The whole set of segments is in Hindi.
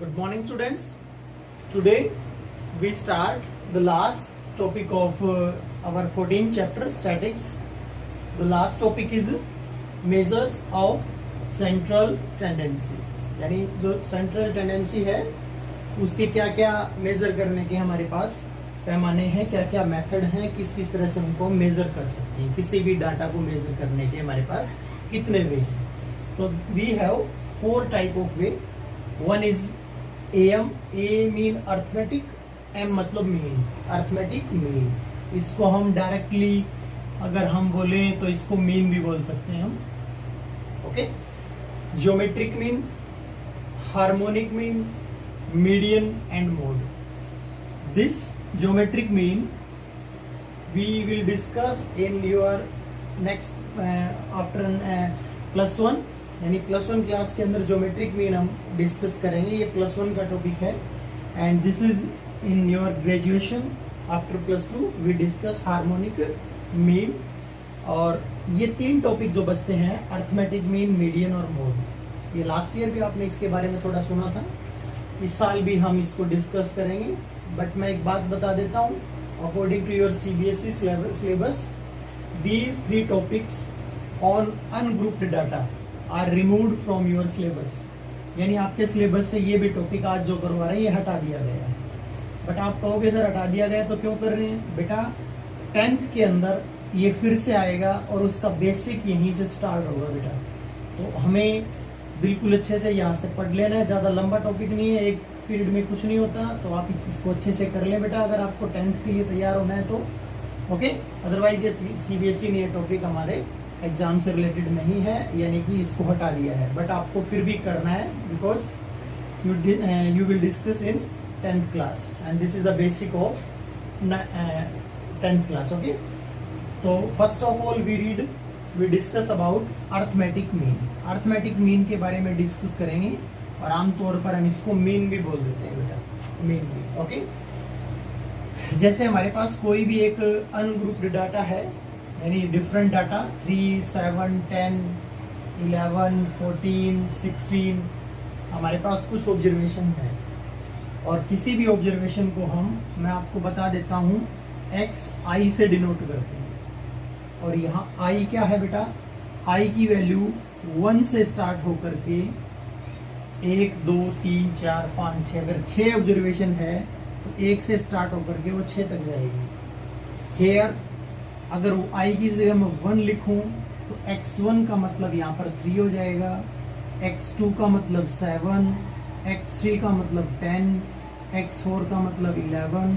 Good morning, students. Today we start the last topic of our 14th chapter, statics. The last topic is measures of central tendency. यानी जो central tendency है उसके क्या क्या मेजर करने के हमारे पास पैमाने हैं, क्या क्या मेथड हैं, किस किस तरह से उनको मेजर कर सकते हैं, किसी भी डाटा को मेजर करने के हमारे पास कितने वे हैं. तो we have 4 type of way. One is AM. A mean arithmetic, M मतलब मीन, अर्थमेटिक मीन. इसको हम डायरेक्टली अगर हम बोले तो इसको मीन भी बोल सकते हैं हम. Okay. Geometric mean, harmonic mean, median and mode. This geometric mean we will discuss in your next after +1 यानी +1 क्लास के अंदर ज्योमेट्रिक मीन हम डिस्कस करेंगे. ये +1 का टॉपिक है and this is in your graduation. After +2 we discuss harmonic mean. और ये 3 टॉपिक जो बचते हैं, अर्थमेटिक मीन, मीडियन और मोड, ये लास्ट ईयर भी आपने इसके बारे में थोड़ा सुना था. इस साल भी हम इसको डिस्कस करेंगे. बट मैं एक बात बता देता हूँ, according to your CBSE syllabus, these 3 topics on ungrouped data are removed from your syllabus. यानी आपके सिलेबस से ये भी टॉपिक आज जो करवा रहे हैं ये हटा दिया गया है. बट आप कहोगे सर हटा दिया गया तो क्यों कर रहे हैं? बेटा 10th के अंदर ये फिर से आएगा और उसका बेसिक यहीं से स्टार्ट होगा बेटा. तो हमें बिल्कुल अच्छे से यहाँ से पढ़ लेना है. ज़्यादा लंबा टॉपिक नहीं है, एक पीरियड में कुछ नहीं होता, तो आप इसको अच्छे से कर लें बेटा अगर आपको 10th के लिए तैयार होना है तो. ओके. अदरवाइज ये CBSE ने ये टॉपिक हमारे एग्जाम से रिलेटेड नहीं है, यानी कि इसको हटा दिया है. बट आपको फिर भी करना है because you will discuss in 10th class and this is the basic of 10th class. Okay. तो first of all we discuss about arithmetic mean. Arithmetic mean के बारे में डिस्कस करेंगे और आमतौर पर हम इसको मीन भी बोल देते हैं बेटा, मीन भी. ओके. जैसे हमारे पास कोई भी एक अनग्रुप्ड डाटा है, यानी डिफरेंट डाटा 3, 7, 10, 11, 14, 16, हमारे पास कुछ ऑब्जर्वेशन है और किसी भी ऑब्जर्वेशन को मैं आपको बता देता हूँ XI से डिनोट करते हैं. और यहाँ I क्या है बेटा? I की वैल्यू 1 से स्टार्ट होकर के 1, 2, 3, 4, 5, 6, अगर 6 ऑब्जर्वेशन है तो 1 से स्टार्ट होकर के वो 6 तक जाएगी. हेयर अगर वो I की जगह मैं 1 लिखूं तो X1 का मतलब यहाँ पर 3 हो जाएगा, X2 का मतलब 7, X3 का मतलब 10, X4 का मतलब 11,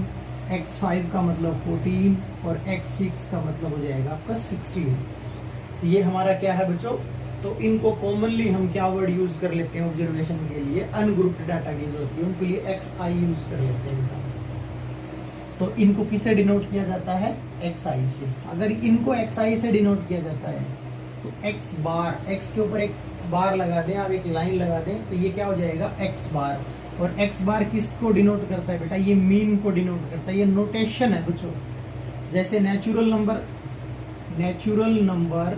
X5 का मतलब 14 और X6 का मतलब हो जाएगा आपका 16. ये हमारा क्या है बच्चों? तो इनको कॉमनली हम क्या वर्ड यूज कर लेते हैं ऑब्जर्वेशन के लिए? अनग्रुप्ड डाटा की जो होती है उनके लिए XI यूज कर लेते हैं. तो इनको किसे डिनोट किया जाता है? XI से. अगर इनको XI से डिनोट किया जाता है तो X बार, X के ऊपर एक बार लगा दें, आप एक लाइन लगा दें तो ये क्या हो जाएगा? X बार. और X बार किसको डिनोट करता है बेटा? ये मीन को डिनोट करता है. ये नोटेशन है बच्चों. जैसे नेचुरल नंबर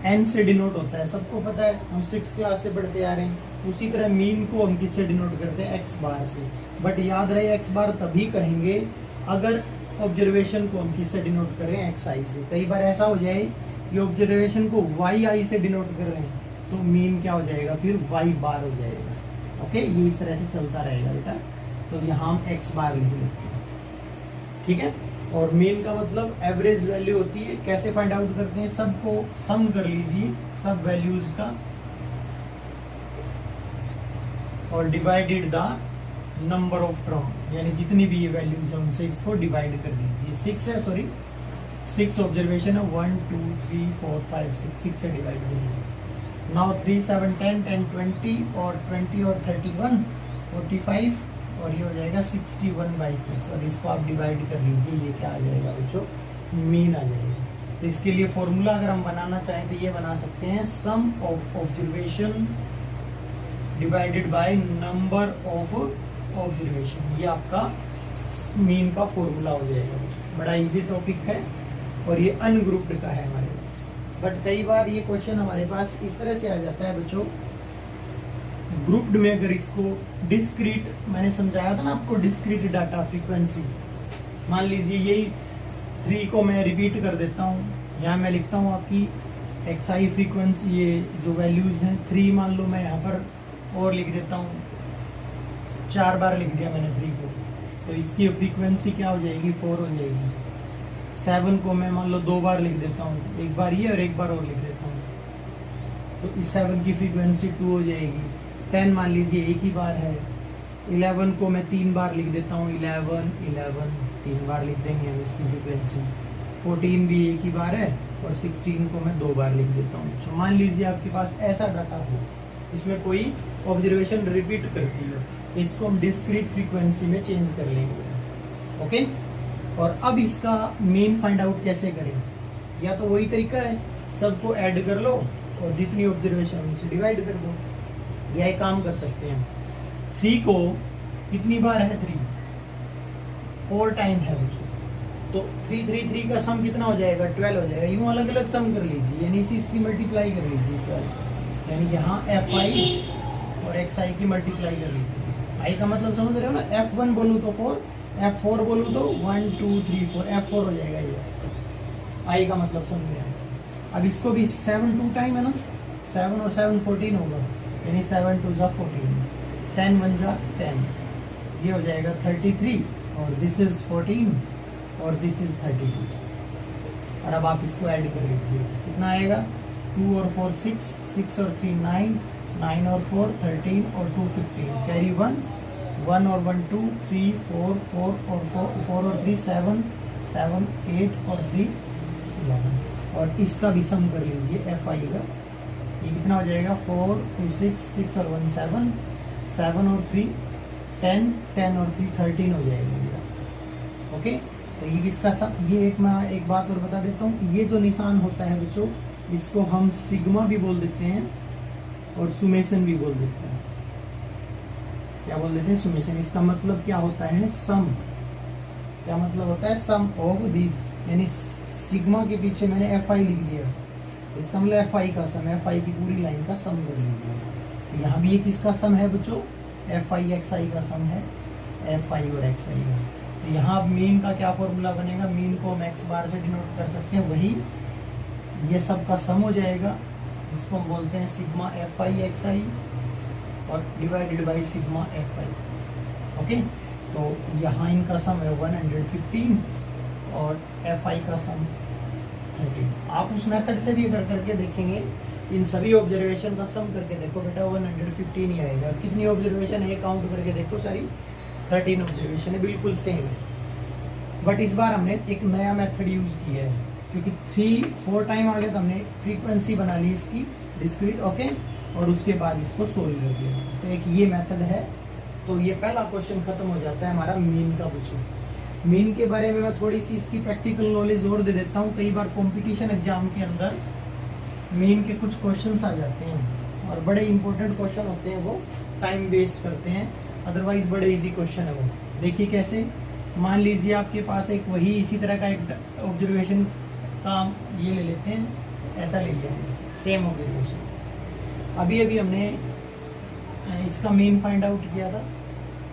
N से डिनोट होता है, सबको पता है, हम 6th क्लास से पढ़ते आ रहे हैं. उसी तरह मीन को हम किससे डिनोट करते हैं? X बार से. बट याद रहे X बार तभी कहेंगे अगर ऑब्जर्वेशन को हम किससे डिनोट करें? XI से. कई बार ऐसा हो जाए कि ऑब्जर्वेशन को YI से डिनोट कर रहे हैं तो मीन क्या हो जाएगा? फिर Y बार हो जाएगा. ओके. ये इस तरह से चलता रहेगा बेटा. तो यहाँ हम X बार लिख लेते हैं. ठीक है. और मीन का मतलब एवरेज वैल्यू होती है. कैसे फाइंड आउट करते हैं? सबको सम कर लीजिए, सब वैल्यूज का, और divided the number of term, यानी जितनी भी ये वैल्यूज है उनसे इसको डिवाइड कर दीजिए. 6 ऑब्जर्वेशन है, 1, 2, 3, 4, 5, 6 से डिवाइड कर दीजिए. नाउ 3, 7, 10, 10, 20 और 20 और 31, 45 और ये हो जाएगा 61/6. और इसको आप डिवाइड कर लीजिए, ये क्या आ जाएगा बच्चों? मीन आ जाएगा. तो इसके लिए फॉर्मूला अगर हम बनाना चाहें तो ये बना सकते हैं, sum of observation divided by number of observation. ये आपका मीन का फॉर्मूला हो जाएगा बच्चों. बड़ा इजी टॉपिक है और ये अनग्रुप्ड का है हमारे पास. बट कई बार ये क्वेश्चन हमारे पास इस तरह से आ जाता है बच्चों, ग्रुप्ड में अगर इसको डिस्क्रीट, मैंने समझाया था ना आपको डिस्क्रीट डाटा फ्रीक्वेंसी, मान लीजिए यही 3 को मैं रिपीट कर देता हूँ, यहाँ मैं लिखता हूँ आपकी XI फ्रीक्वेंसी, ये जो वैल्यूज हैं 3 मान लो, मैं यहाँ पर और लिख देता हूँ, 4 बार लिख दिया मैंने 3 को, तो इसकी फ्रीक्वेंसी क्या हो जाएगी 4 हो जाएगी। 7 को मैं मान लो 2 बार लिख देता हूँ, एक बार ये और एक बार और लिख देता हूँ, तो इस 7 की फ्रीक्वेंसी 2 हो जाएगी। 10 मान लीजिए एक ही बार है। 11 को मैं 3 बार लिख देता हूँ, 11 3 बार लिख देंगे हम इसकी फ्रीक्वेंसी। 14 भी एक ही बार है और 16 को मैं 2 बार लिख देता हूँ। तो मान लीजिए आपके पास ऐसा डाटा हो, इसमें कोई ऑब्जर्वेशन रिपीट करती है, तो इसको हम डिस्क्रीट फ्रीक्वेंसी में चेंज कर लेंगे। ओके, और अब इसका मीन फाइंड आउट कैसे करें? या तो वही तरीका है, सबको ऐड कर लो और जितनी ऑब्जर्वेशन उनसे डिवाइड कर दो, या एक काम कर सकते हैं, 3 को कितनी बार है 3 4 टाइम है बच्चों, तो 3 3 3 का सम कितना हो जाएगा 12 हो जाएगा। यूं अलग अलग सम कर लीजिए, यानी इसी इसकी मल्टीप्लाई कर लीजिए 12, यानी यहाँ FI और XI की मल्टीप्लाई कर लीजिए। I का मतलब समझ रहे हो ना, F1 बोलूँ तो 4, F4 बोलूँ तो 1 2 3 4, F4 हो जाएगा ये, I का मतलब समझ रहे हैं। अब इसको भी 7 2 टाइम है ना, 7 और 7 14 होगा, यानी 7 2 14, 10 1 10, ये हो जाएगा 33, और दिस इज 14 और दिस इज 32। और अब आप इसको ऐड कर लीजिए, कितना आएगा 2 और 4 6, 6 और 3 9, 9 और 4 13 और 2 15, कैरी 1, 1 और 1 2 3 4 4 और 4 और 3 7 7 8 और 3 11, और इसका भी सम कर लीजिए FI का, ये कितना हो जाएगा 4 2 6 6 और 1 7 7 और 3 10 10 और 3 13 हो जाएगा मेरा। ओके, तो ये इसका सम, ये मैं एक बात और बता देता हूँ, ये जो निशान होता है बच्चों, इसको हम सिग्मा भी बोल देते हैं और सुमेशन भी बोल देते हैं। क्या बोल देते हैं? सुमेशन। इसका मतलब क्या होता है? सम। क्या मतलब होता है? सम ऑफ दीज, यानी सिग्मा के पीछे मैंने FI लिख दिया, इसका मतलब FI का सम, FI की पूरी लाइन का सम कर लीजिए। यहाँ भी एक इसका सम है बच्चों, FI XI का सम है, FI और XI का। तो यहाँ मीन का क्या फॉर्मूला बनेगा? मीन को हम x बार से डिनोट कर सकते हैं, वही ये सब का सम हो जाएगा, इसको हम बोलते हैं सिग्मा FI XI और divided by sigma FI। Okay, तो यहाँ इनका सम है 115 और FI का सम 13। आप उस मेथड से भी अगर करके देखेंगे, इन सभी ऑब्जर्वेशन का सम करके देखो बेटा 115 ही आएगा। कितनी ऑब्जर्वेशन है काउंट करके देखो, सारी 13 ऑब्जर्वेशन है, बिल्कुल सेम है। बट इस बार हमने एक नया मेथड यूज किया है, क्योंकि 3 4 टाइम आ गया तो हमने फ्रीक्वेंसी बना ली इसकी डिस्क्रीट। ओके, और उसके बाद इसको सोल्व कर दिया। तो एक ये मेथड है। तो ये पहला क्वेश्चन खत्म हो जाता है हमारा मीन का। बच्चों मीन के बारे में मैं थोड़ी सी इसकी प्रैक्टिकल नॉलेज और दे देता हूँ। कई बार कंपटीशन एग्जाम के अंदर मीन के कुछ क्वेश्चंस आ जाते हैं और बड़े इंपॉर्टेंट क्वेश्चन होते हैं, वो टाइम वेस्ट करते हैं, अदरवाइज बड़े इजी क्वेश्चन है वो। देखिए कैसे, मान लीजिए आपके पास एक वही इसी तरह का एक ऑब्जर्वेशन का ये ले लेते हैं, ऐसा ले लिया सेम ऑब्जर्वेशन। अभी अभी हमने इसका मीन फाइंड आउट किया था,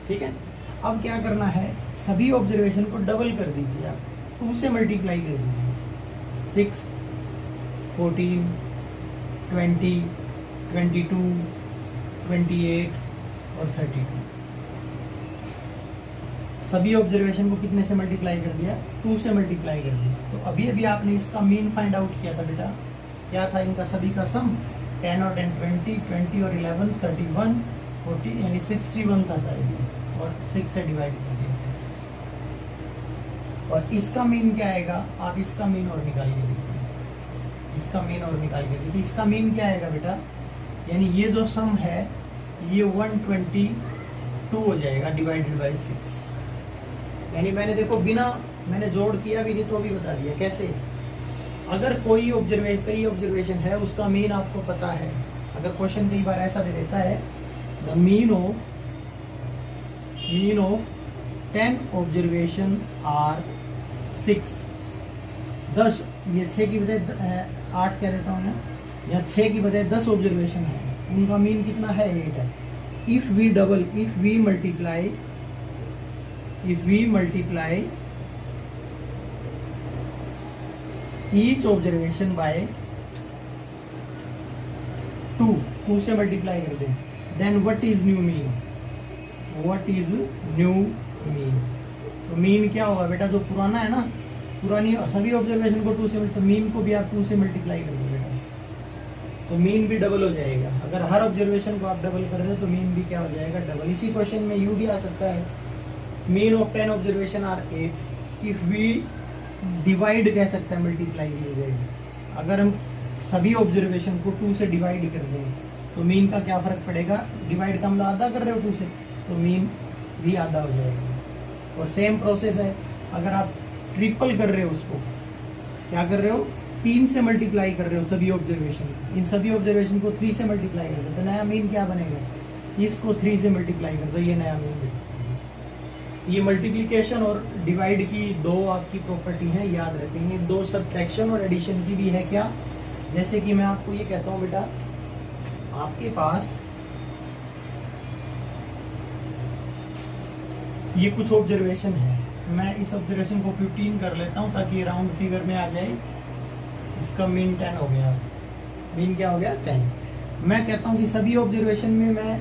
ठीक है। अब क्या करना है, सभी ऑब्जर्वेशन को डबल कर दीजिए, आप 2 से मल्टीप्लाई कर दीजिए। 6 14 20 22 28 और 32, सभी ऑब्जर्वेशन को कितने से मल्टीप्लाई कर दिया? 2 से मल्टीप्लाई कर दिया। तो अभी अभी आपने इसका मीन फाइंड आउट किया था बेटा, क्या था इनका सभी का सम? 10 और 10 20 और 11 31 40, यानी 61 था शायद, और 6 से डिवाइड कर दिया। और इसका मीन क्या आएगा? आप इसका मीन और निकाल के देखिए, इसका मीन और निकाल के देखिए। इसका मीन क्या आएगा बेटा? यानी ये जो सम है ये 122 हो जाएगा डिवाइडेड बाई 6। यानी मैंने देखो बिना मैंने जोड़ किया भी नहीं तो भी बता दिया कैसे। अगर कई ऑब्जर्वेशन है उसका मीन आपको पता है, अगर क्वेश्चन कई बार ऐसा दे देता है the mean of 10 observation are 6, 10, ये 6 की बजाय 8 कह देता हूँ मैं, या 6 की बजाय 10 ऑब्जर्वेशन है, उनका मीन कितना है? 8 है। if we multiply each observation by 2 से मल्टीप्लाई कर दें, then what is new mean? तो मीन क्या होगा बेटा? जो पुराना है ना, पुरानी सभी ऑब्जर्वेशन को 2 से, तो मीन को भी आप 2 से मल्टीप्लाई कर दो बेटा, तो मीन भी डबल हो जाएगा। अगर हर ऑब्जर्वेशन को आप डबल कर रहे हो तो मीन भी क्या हो जाएगा? डबल। इसी क्वेश्चन में यू भी आ सकता है, mean of 10 observation are 8, if we divide कह सकता है, मल्टीप्लाई भी हो जाएगी। अगर हम सभी ऑब्जर्वेशन को 2 से डिवाइड कर दें तो मीन का क्या फर्क पड़ेगा? डिवाइड का हम आधा कर रहे हो 2 से, तो मीन भी आधा हो जाएगा। और सेम प्रोसेस है, अगर आप ट्रिपल कर रहे हो, उसको क्या कर रहे हो? 3 से मल्टीप्लाई कर रहे हो सभी ऑब्जर्वेशन, इन सभी ऑब्जर्वेशन को 3 से मल्टीप्लाई कर दो, तो नया मीन क्या बनेगा? इसको 3 से मल्टीप्लाई कर दो, ये नया मीन बनेगा। ये मल्टीप्लिकेशन और डिवाइड की दो आपकी प्रॉपर्टी है, याद रखेंगे। दो सब्ट्रैक्शन और एडिशन की भी है क्या? जैसे कि मैं आपको ये कहता हूँ बेटा, आपके पास ये कुछ ऑब्जर्वेशन है, मैं इस ऑब्जर्वेशन को 15 कर लेता हूँ ताकि राउंड फिगर में आ जाए। इसका मीन 10 हो गया। मीन क्या हो गया? 10। मैं कहता हूँ कि सभी ऑब्जर्वेशन में मैं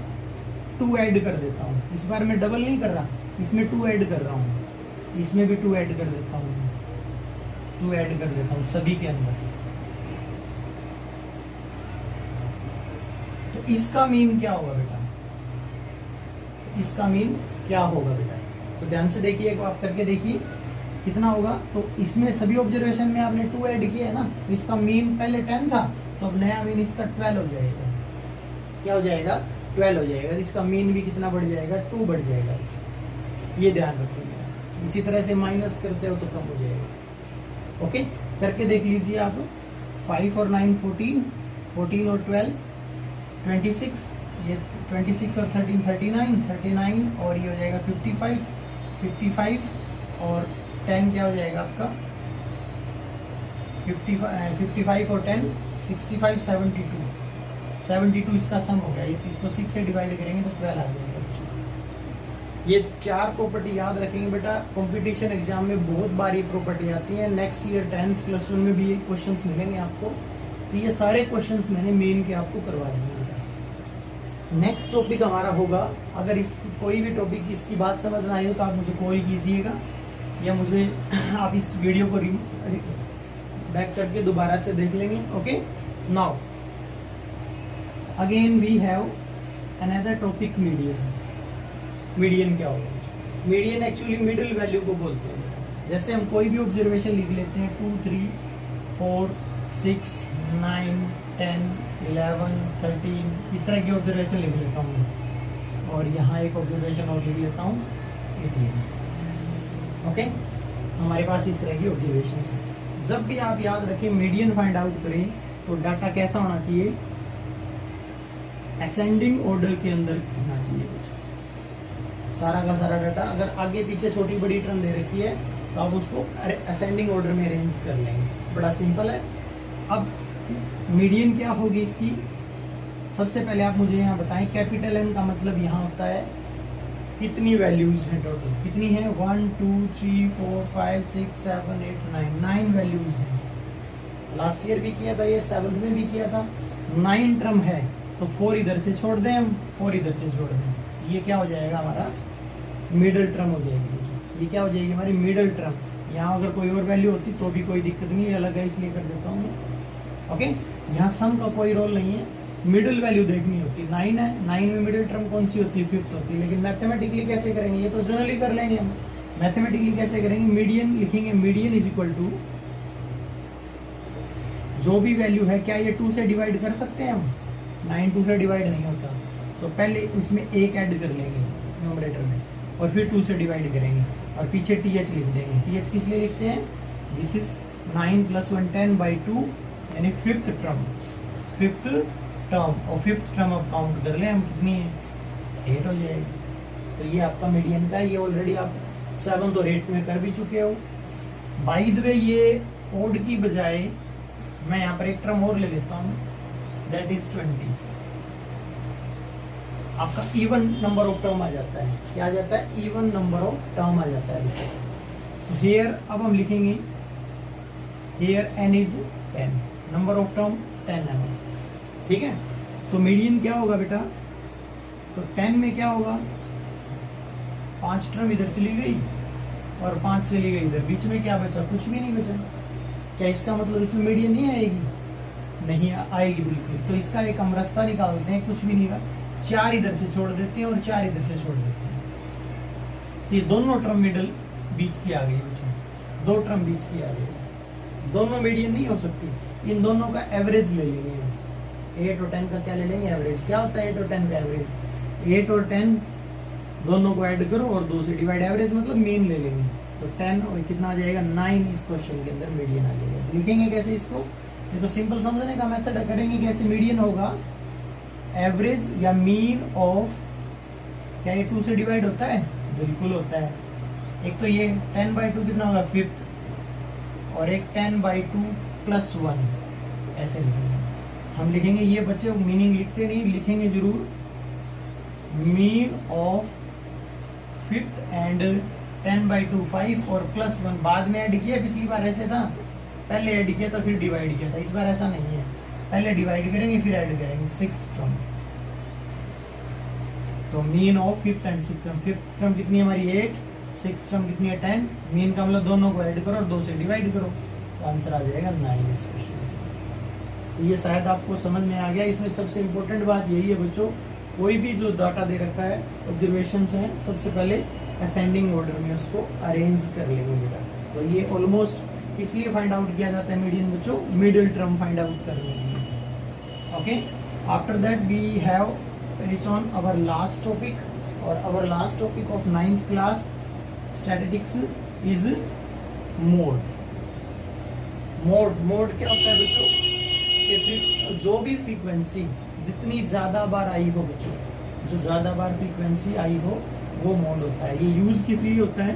2 ऐड कर देता हूँ। इस बार मैं डबल नहीं कर रहा, इसमें 2 ऐड कर रहा हूँ, इसमें भी 2 ऐड कर देता हूँ, 2 ऐड कर देता हूँ सभी के अंदर। तो इसका मीन क्या होगा बेटा? इसका मीन क्या होगा बेटा? तो ध्यान से देखिए, एक आप करके देखिए कितना होगा। तो इसमें सभी ऑब्जर्वेशन में आपने 2 ऐड किया है ना, तो इसका मीन पहले 10 था, तो अब नया मीन इसका 12 हो जाएगा। क्या हो जाएगा? 12 हो जाएगा। इसका मीन भी कितना बढ़ जाएगा? 2 बढ़ जाएगा। ये ध्यान रखिएगा। इसी तरह से माइनस करते हो तो कम हो जाएगा। ओके, करके देख लीजिए आप। 5 और 9 14, 14 और 12 26, ये 26 और 13 39, 39 और ये हो जाएगा 55, 55 और 10 क्या हो जाएगा आपका? 55 और 10 65, 72, 72 इसका सम हो गया। ये इसको 6 से डिवाइड करेंगे तो 12 आ जाएगा। ये 4 प्रॉपर्टी याद रखेंगे बेटा। कंपटीशन एग्जाम में बहुत बार ये प्रॉपर्टी आती है। नेक्स्ट ईयर 10th +1 में भी ये क्वेश्चंस मिलेंगे आपको। तो ये सारे क्वेश्चंस मैंने मेन के आपको करवा दिए। नेक्स्ट टॉपिक हमारा होगा, अगर इस कोई भी टॉपिक इसकी बात समझ ना आई हो तो आप मुझे कॉल कीजिएगा, या मुझे आप इस वीडियो को बैक करके दोबारा से देख लेंगे। Okay, now again we have another topic, median. Median क्या होगा? मीडियन एक्चुअली मिडिल वैल्यू को बोलते हैं। जैसे हम कोई भी ऑब्जर्वेशन लिख लेते हैं 2 3 4 6 9 10 11 13, इस तरह की ऑब्जर्वेशन लिख लेता हूँ, और यहाँ एक ऑब्जर्वेशन और लिख लेता हूँ 18। ओके, हमारे पास इस तरह की ऑब्जर्वेशन है। जब भी आप याद रखें मीडियन फाइंड आउट करें तो डाटा कैसा होना चाहिए? असेंडिंग ऑर्डर के अंदर होना चाहिए कुछ। सारा का सारा डाटा, अगर आगे पीछे छोटी बड़ी टर्म दे रखी है तो आप उसको असेंडिंग ऑर्डर में अरेंज कर लेंगे। बड़ा सिंपल है। अब मीडियन क्या होगी इसकी? सबसे पहले आप मुझे यहाँ बताएं, कैपिटल एन का मतलब यहाँ होता है कितनी वैल्यूज हैं टोटल, कितनी है? 1 2 3 4 5 6 7 8 9, 9 वैल्यूज हैं। लास्ट ईयर भी किया था ये, 7th में भी किया था। 9 टर्म है तो 4 इधर से छोड़ दें हम, 4 इधर से छोड़ दें। ये क्या हो जाएगा? हमारा मिडल टर्म हो जाएगी। ये क्या हो जाएगी? हमारी मिडल टर्म। यहाँ अगर कोई और वैल्यू होती तो भी कोई दिक्कत नहीं है, अलग है इसलिए कर देता हूँ। ओके, यहाँ सम का कोई रोल नहीं है, मिडिल वैल्यू देखनी होती है। 9 है, 9 में मिडिल टर्म कौन सी होती है? 5th होती है। लेकिन मैथमेटिकली कैसे करेंगे? ये तो जनरली कर लेंगे हम। मैथमेटिकली कैसे करेंगे? मीडियन लिखेंगे, मीडियन इज इक्वल टू जो भी वैल्यू है। क्या ये 2 से डिवाइड कर सकते हैं हम? 9 2 से डिवाइड नहीं होता, तो पहले उसमें 1 ऐड कर लेंगे न्यूमरेटर में, और फिर 2 से डिवाइड करेंगे, और पीछे th लिख देंगे। th किस लिए लिखते हैं? दिस इज 9 + 1 10/2, यानी 5th टर्म। 5th टर्म, और 5th टर्म अब काउंट कर लें हम, कितनी है? 8 हो जाएगी। तो ये आपका मीडियन का, ये ऑलरेडी आप 7th और 8th में कर भी चुके हो। बाय द वे, ये ओड की बजाय मैं यहाँ पर एक टर्म और ले लेता हूँ, दैट इज 20। आपका इवन नंबर ऑफ टर्म आ जाता है। क्या आ जाता है? इवन नंबर ऑफ टर्म आ जाता है। हियर अब हम लिखेंगे here n is 10, number of term 10 है, ठीक है। तो मीडियन क्या होगा बेटा? तो 10 में क्या होगा? 5 टर्म इधर चली गई और 5 चली गई इधर, बीच में क्या बचा? कुछ भी नहीं बचा। क्या इसका मतलब इसमें मीडियन नहीं आएगी? नहीं आएगी बिल्कुल। तो इसका एक हम रास्ता निकालते हैं, कुछ भी नहीं का 4 इधर से छोड़ देते हैं और 4 इधर से छोड़ देते हैं। ये दोनों टर्म मिडल बीच की आ गई बच्चों, 2 टर्म बीच की आ गई। दोनों मीडियन नहीं हो सकती, इन दोनों का एवरेज ले लेंगे। 8 और 10 का क्या ले लेंगे? एवरेज। क्या होता है 8 और 10 का एवरेज? 8 और 10 दोनों को ऐड करो और 2 से डिवाइड, एवरेज मतलब मीन ले लेंगे। तो 10 और कितना आ जाएगा? 9 इस क्वेश्चन के अंदर मीडियन आ जाएगा। लिखेंगे कैसे इसको? ये तो सिंपल समझने का मेथड है। करेंगे कैसे? मीडियन होगा एवरेज या मीन ऑफ, क्या ये 2 से डिवाइड होता है? बिल्कुल होता है। एक तो ये 10/2 कितना होगा? 5th, और एक 10/2 + 1, ऐसे लिखेंगे हम। लिखेंगे ये बच्चे मीनिंग लिखते नहीं, लिखेंगे जरूर मीन ऑफ 5th एंड 10/2 5 और +1 बाद में ऐड किया। पिछली बार ऐसे था, पहले ऐड किया था फिर डिवाइड किया था। इस बार ऐसा नहीं है, पहले डिवाइड करेंगे फिर ऐड करेंगे। 6th टर्म, तो mean of 5th and 6th term. 5th term कितनी है हमारी? 8, 6th टर्म कितनी है? 10। मीन का मतलब दोनों को ऐड करो और 2 से डिवाइड करो, तो आंसर आ जाएगा 9 इस क्वेश्चन। तो ये शायद आपको समझ में आ गया। इसमें सबसे इम्पोर्टेंट बात यही है बच्चों, कोई भी जो डाटा दे रखा है, ऑब्जर्वेशंस हैं, सबसे पहले असेंडिंग ऑर्डर में उसको अरेंज कर लेंगे बेटा। तो ये ऑलमोस्ट इसलिए फाइंड आउट किया जाता है मीडियन बच्चों, मिडिल टर्म फाइंड आउट करने के लिए। Okay, after that we have reach on our last topic, और our last topic of 9th class statistics is mode. Mode क्या होता है बच्चों? जो भी फ्रीक्वेंसी जितनी ज्यादा बार आई हो बच्चों, जो ज्यादा बार फ्रीक्वेंसी आई हो वो मोड होता है। ये यूज किस लिए होता है?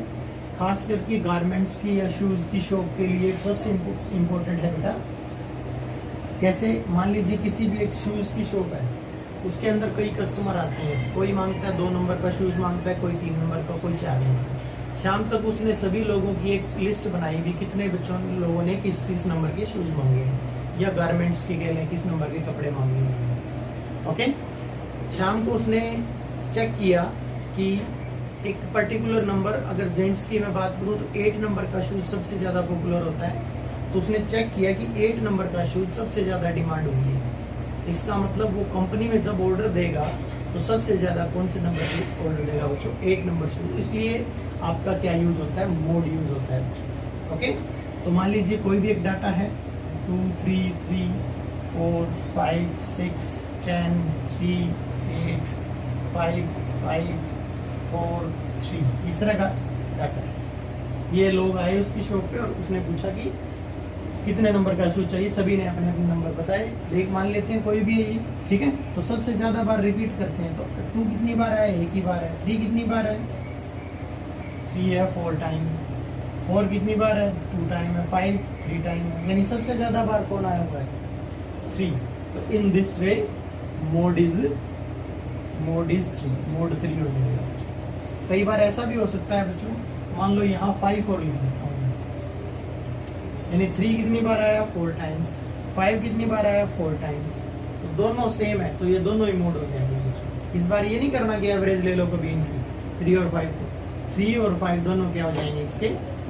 खास करके गारमेंट्स की या शूज की शॉप के लिए सबसे इम्पोर्टेंट है बेटा। कैसे? मान लीजिए किसी भी एक शूज की शॉप है, उसके अंदर कई कस्टमर आते हैं, कोई मांगता है 2 नंबर का शूज मांगता है, कोई 3 नंबर का, कोई 4 नंबर का। शाम तक उसने सभी लोगों की एक लिस्ट बनाई हुई, कितने बच्चों लोगों ने किस नंबर के शूज मांगे हैं, या गारमेंट्स के गए किस नंबर के कपड़े मांगे हैं। ओके, शाम को उसने चेक किया कि एक पर्टिकुलर नंबर, अगर जेंट्स की मैं बात करूं तो 8 नंबर का शूज सबसे ज्यादा पॉपुलर होता है। तो उसने चेक किया कि 8 नंबर का शूज सबसे ज्यादा डिमांड हुई है। इसका मतलब वो कंपनी में जब ऑर्डर देगा तो सबसे ज्यादा कौन से नंबर की ऑर्डर देगा बच्चों? 8 नंबर शूज। इसलिए आपका क्या यूज होता है? मोड यूज होता है बच्चों। ओके, तो मान लीजिए कोई भी एक डाटा है 2 3 3 4 5 6 10 3 8 5 5 4 3, इस तरह का डाटा है। ये लोग आए उसकी शॉप पे और उसने पूछा कि कितने नंबर का शूज चाहिए, सभी ने अपने अपने नंबर बताए। देख मान लेते हैं कोई भी है ये, ठीक है। तो सबसे ज्यादा बार रिपीट करते हैं, तो 2 कितनी बार आया? 1 ही बार है। 3 कितनी बार है? 3 है 4 टाइम। 4 कितनी बार है? 2 टाइम है। 5 3 टाइम है। यानी सबसे ज्यादा बार कौन आया हुआ है? 3। तो in this way mode is 3, mode 3 हो जाएगा। कई बार ऐसा भी हो सकता है बच्चों, मान लो यहाँ 5 और लिख देता हूँ, यानी 3 कितनी बार आया? 4 टाइम्स। 5 कितनी बार आया? 4 टाइम्स। तो दोनों सेम है, तो ये दोनों ही मोड हो जाएंगे बच्चों। इस बार ये नहीं करना कि एवरेज ले लो कभी इनकी, 3 और 5 को। 3 और 5 दोनों क्या हो जाएंगे? इसके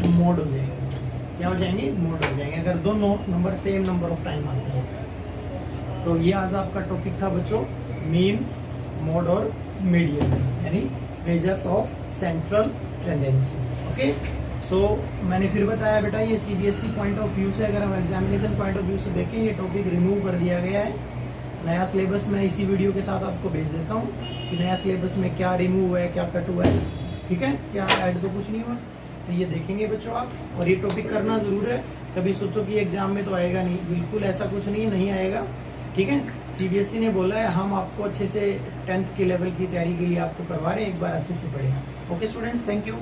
मोड हो जाएंगे। क्या हो जाएंगे? मोड हो जाएंगे, अगर दोनों number same number of time आते हैं। तो ये आज आपका टॉपिक था बच्चों, मीन, मोड और मीडियन, यानी measures of central tendency. Okay, so मैंने फिर बताया बेटा, ये सीबीएसई पॉइंट ऑफ व्यू से, अगर हम एग्जामिनेशन पॉइंट ऑफ व्यू से देखें, ये टॉपिक रिमूव कर दिया गया है। नया सिलेबस मैं इसी वीडियो के साथ आपको भेज देता हूँ कि नया सिलेबस में क्या रिमूव हुआ है, क्या कट हुआ है, ठीक है। क्या ऐड तो कुछ नहीं हुआ, तो ये देखेंगे बच्चों आप, और ये टॉपिक करना जरूर है। कभी सोचो कि एग्जाम में तो आएगा नहीं, बिल्कुल ऐसा कुछ नहीं आएगा, ठीक है। सीबीएसई ने बोला है हम आपको अच्छे से 10th के लेवल की तैयारी के लिए आपको करवा रहे हैं, एक बार अच्छे से पढ़ें। Okay students, thank you.